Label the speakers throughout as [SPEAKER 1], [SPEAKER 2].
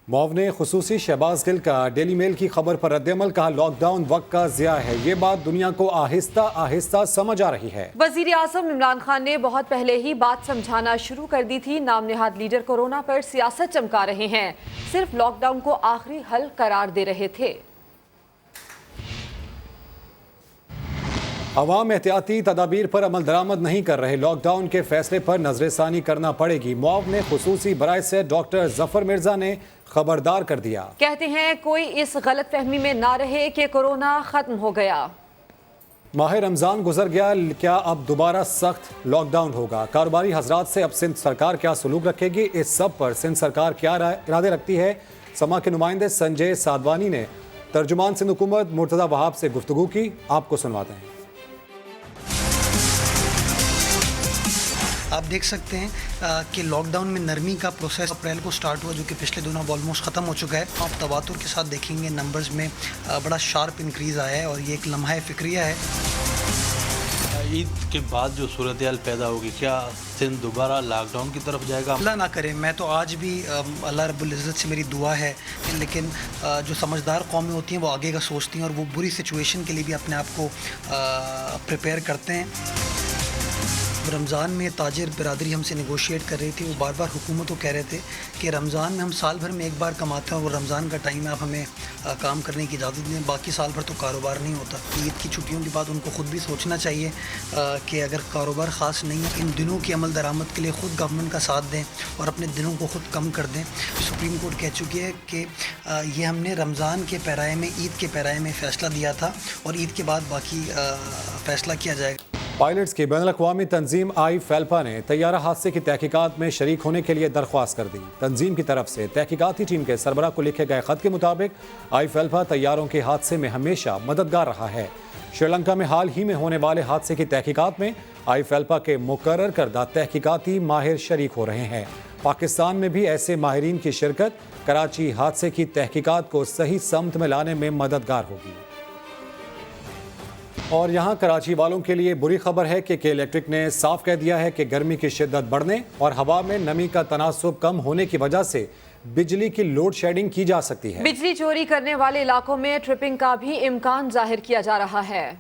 [SPEAKER 1] معاون خصوصی شہباز گل کا ڈیلی میل کی خبر پر رد عمل، کہا لاک ڈاؤن وقت کا ضیاع ہے، یہ بات دنیا کو آہستہ آہستہ سمجھ آ رہی ہے۔
[SPEAKER 2] وزیر اعظم عمران خان نے بہت پہلے ہی بات سمجھانا شروع کر دی تھی، نام نہاد لیڈر کورونا پر سیاست چمکا رہے ہیں، صرف لاک ڈاؤن کو آخری حل قرار دے رہے تھے۔
[SPEAKER 1] عوام احتیاطی تدابیر پر عمل درآمد نہیں کر رہے، لاک ڈاؤن کے فیصلے پر نظر ثانی کرنا پڑے گی، معاون خصوصی برائے سے ڈاکٹر ظفر مرزا نے خبردار کر دیا۔
[SPEAKER 2] کہتے ہیں کوئی اس غلط فہمی میں نہ رہے کہ کورونا ختم ہو گیا۔
[SPEAKER 1] ماہ رمضان گزر گیا، کیا اب دوبارہ سخت لاک ڈاؤن ہوگا؟ کاروباری حضرات سے اب سندھ سرکار کیا سلوک رکھے گی؟ اس سب پر سندھ سرکار کیا ارادے رکھتی ہے؟ سما کے نمائندے سنجے سادوانی نے ترجمان سندھ حکومت مرتضی وہاب سے گفتگو کی، آپ کو سنواتے ہیں۔
[SPEAKER 3] آپ دیکھ سکتے ہیں کہ لاک ڈاؤن میں نرمی کا پروسیس اپریل کو سٹارٹ ہوا، جو کہ پچھلے دنوں آلموسٹ ختم ہو چکا ہے۔ آپ تواتر کے ساتھ دیکھیں گے نمبرز میں بڑا شارپ انکریز آیا ہے اور یہ ایک لمحہ فکریہ ہے۔
[SPEAKER 4] عید کے بعد جو صورتحال پیدا ہوگی، کیا سندھ دوبارہ لاک ڈاؤن کی طرف جائے گا؟
[SPEAKER 3] اللہ نہ کرے، میں تو آج بھی اللہ رب العزت سے میری دعا ہے، لیکن جو سمجھدار قومیں ہوتی ہیں وہ آگے کا سوچتی ہیں اور وہ بری سچویشن کے لیے بھی اپنے آپ کو پریپیئر کرتے ہیں۔ رمضان میں تاجر برادری ہم سے نیگوشیٹ کر رہی تھی، وہ بار بار حکومت کو کہہ رہے تھے کہ رمضان میں ہم سال بھر میں ایک بار کماتے ہیں اور وہ رمضان کا ٹائم ہے، آپ ہمیں کام کرنے کی اجازت دیں، باقی سال بھر تو کاروبار نہیں ہوتا۔ عید کی چھٹیوں کے بعد ان کو خود بھی سوچنا چاہیے کہ اگر کاروبار خاص نہیں ہے، ان دنوں کی عمل درآمد کے لیے خود گورنمنٹ کا ساتھ دیں اور اپنے دنوں کو خود کم کر دیں۔ سپریم کورٹ کہہ چکی ہے کہ یہ ہم نے رمضان کے پیرائے میں، عید کے پیرائے میں فیصلہ دیا تھا اور عید کے بعد باقی فیصلہ کیا جائے گا۔
[SPEAKER 1] پائلٹس کی بین الاقوامی تنظیم آئی فیلپا نے طیارہ حادثے کی تحقیقات میں شریک ہونے کے لیے درخواست کر دی۔ تنظیم کی طرف سے تحقیقاتی ٹیم کے سربراہ کو لکھے گئے خط کے مطابق آئی فیلپا طیاروں کے حادثے میں ہمیشہ مددگار رہا ہے۔ شری لنکا میں حال ہی میں ہونے والے حادثے کی تحقیقات میں آئی فیلپا کے مقرر کردہ تحقیقاتی ماہر شریک ہو رہے ہیں۔ پاکستان میں بھی ایسے ماہرین کی شرکت کراچی حادثے کی تحقیقات کو صحیح سمت میں لانے میں مددگار ہوگی۔ اور یہاں کراچی والوں کے لیے بری خبر ہے کہ الیکٹرک نے صاف کہہ دیا ہے کہ گرمی کی شدت بڑھنے اور ہوا میں نمی کا تناسب کم ہونے کی وجہ سے بجلی کی لوڈ شیڈنگ کی جا سکتی ہے۔
[SPEAKER 2] بجلی چوری کرنے والے علاقوں میں ٹرپنگ کا بھی امکان ظاہر کیا جا رہا ہے۔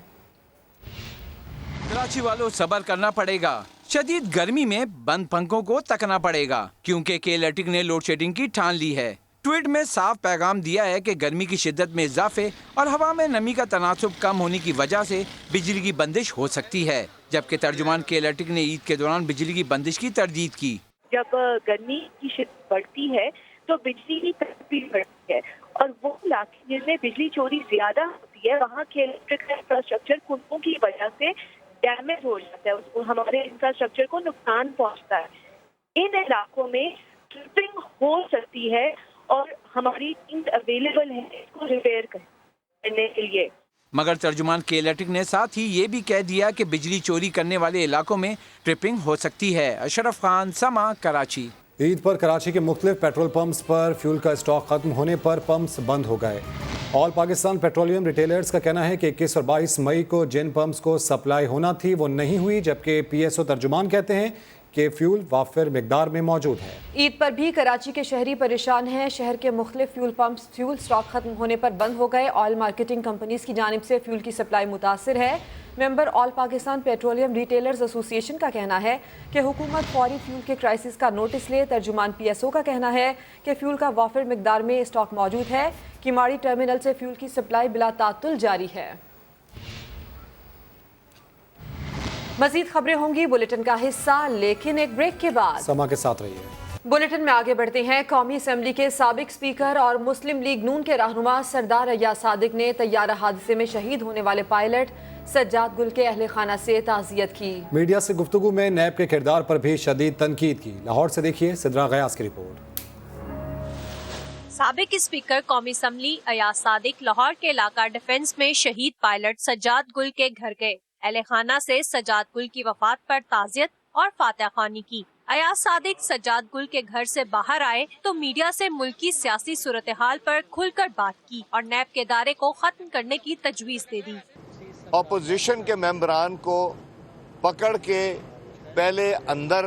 [SPEAKER 5] کراچی والوں صبر کرنا پڑے گا، شدید گرمی میں بند پنکھوں کو تکنا پڑے گا، کیونکہ الیکٹرک نے لوڈ شیڈنگ کی ٹھان لی ہے۔ ٹویٹ میں صاف پیغام دیا ہے کہ گرمی کی شدت میں اضافے اور ہوا میں نمی کا تناسب کم ہونے کی وجہ سے بجلی کی بندش ہو سکتی ہے، جبکہ ترجمان الیکٹرک نے عید کے دوران بجلی کی بندش کی تردید کی۔
[SPEAKER 6] جب گرمی کی شدت بڑھتی ہے تو بجلی کی کٹ بھی بڑھتی ہے، اور وہ علاقے جن میں بجلی چوری زیادہ ہوتی ہے وہاں کے الیکٹرک انفراسٹرکچر کنووں کی وجہ سے ڈیمیج ہو جاتا ہے، ہمارے انفراسٹرکچر کو نقصان پہنچتا ہے۔ ان علاقوں میں ٹرپنگ ہو سکتی ہے اور ہماری ٹیم اویلیبل ہے اس کو ریپیئر کرنے کے لیے۔
[SPEAKER 5] مگر ترجمان الیکٹرک نے ساتھ ہی یہ بھی کہہ دیا کہ بجلی چوری کرنے والے علاقوں میں ٹرپنگ ہو سکتی ہے۔ اشرف خان، سما، کراچی۔
[SPEAKER 1] عید پر کراچی کے مختلف پیٹرول پمپس پر فیول کا اسٹاک ختم ہونے پر پمپس بند ہو گئے۔ آل پاکستان پیٹرولیم ریٹیلرز کا کہنا ہے کہ 21 اور 22 مئی کو جن پمپس کو سپلائی ہونا تھی وہ نہیں ہوئی، جبکہ پی ایس او ترجمان کہتے ہیں کہ فیول وافر مقدار میں موجود ہے۔
[SPEAKER 2] عید پر بھی کراچی کے شہری پریشان ہیں، شہر کے مختلف فیول پمپس فیول سٹاک ختم ہونے پر بند ہو گئے۔ آئل مارکیٹنگ کمپنیز کی جانب سے فیول کی سپلائی متاثر ہے۔ ممبر آل پاکستان پیٹرولیم ریٹیلرز ایسوسی ایشن کا کہنا ہے کہ حکومت فوری فیول کے کرائسس کا نوٹس لے۔ ترجمان پی ایس او کا کہنا ہے کہ فیول کا وافر مقدار میں اسٹاک موجود ہے۔ کیماڑی ٹرمینل سے فیول کی سپلائی بلا تعطل جاری ہے۔ مزید خبریں ہوں گی بلیٹن کا حصہ، لیکن ایک بریک کے بعد۔
[SPEAKER 1] سما کے ساتھ رہیے۔
[SPEAKER 2] بلیٹن میں آگے بڑھتے ہیں۔ قومی اسمبلی کے سابق اسپیکر اور مسلم لیگ نون کے رہنما سردار ایاز صادق نے طیارہ حادثے میں شہید ہونے والے پائلٹ سجاد گل کے اہل خانہ سے تعزیت کی۔
[SPEAKER 1] میڈیا سے گفتگو میں نیب کے کردار پر بھی شدید تنقید کی۔ لاہور سے دیکھیے سدرا غیاث کی رپورٹ۔
[SPEAKER 7] سابق اسپیکر قومی اسمبلی ایاز صادق لاہور کے علاقہ ڈیفنس میں شہید پائلٹ سجاد گل کے گھر گئے۔ اہل خانہ سے سجاد گل کی وفات پر تعزیت اور فاتحہ خوانی کی۔ ایاز صادق سجاد گل کے گھر سے باہر آئے تو میڈیا سے ملکی سیاسی صورتحال پر کھل کر بات کی اور نیب کے ادارے کو ختم کرنے کی تجویز دے دی۔
[SPEAKER 8] اپوزیشن کے ممبران کو پکڑ کے پہلے اندر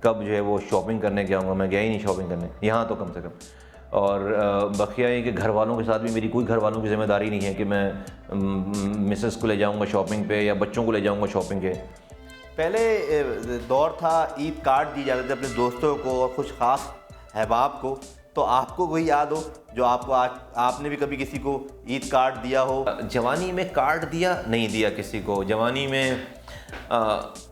[SPEAKER 9] کب جو ہے وہ شاپنگ کرنے جاؤں گا. میں گیا ہی نہیں شاپنگ کرنے یہاں تو کم سے کم. اور بقیہ یہ کہ گھر والوں کے ساتھ بھی میری کوئی گھر والوں کی ذمہ داری نہیں ہے کہ میں مسز کو لے جاؤں گا شاپنگ پہ یا بچوں کو لے جاؤں گا شاپنگ پہ.
[SPEAKER 10] پہلے دور تھا عید کارڈ دی جاتے تھے اپنے دوستوں کو اور کچھ خاص احباب کو, تو آپ کو وہی یاد ہو جو آپ کو آپ نے بھی کبھی کسی کو عید کارڈ دیا ہو؟
[SPEAKER 9] جوانی میں کارڈ دیا نہیں دیا کسی کو. جوانی میں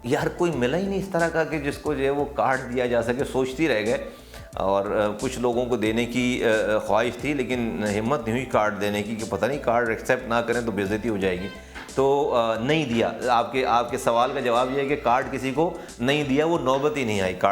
[SPEAKER 9] یار کوئی ملا ہی نہیں اس طرح کا کہ جس کو جو ہے وہ کارڈ دیا جا سکے. سوچتی رہ گئے اور کچھ لوگوں کو دینے کی خواہش تھی لیکن ہمت نہیں ہوئی کارڈ دینے کی کہ پتہ نہیں کارڈ ایکسیپٹ نہ کریں تو بے عزتی ہو جائے گی, تو نہیں دیا. آپ کے سوال کا جواب یہ ہے کہ کارڈ کسی کو نہیں دیا, وہ نوبت ہی نہیں آئی کارڈ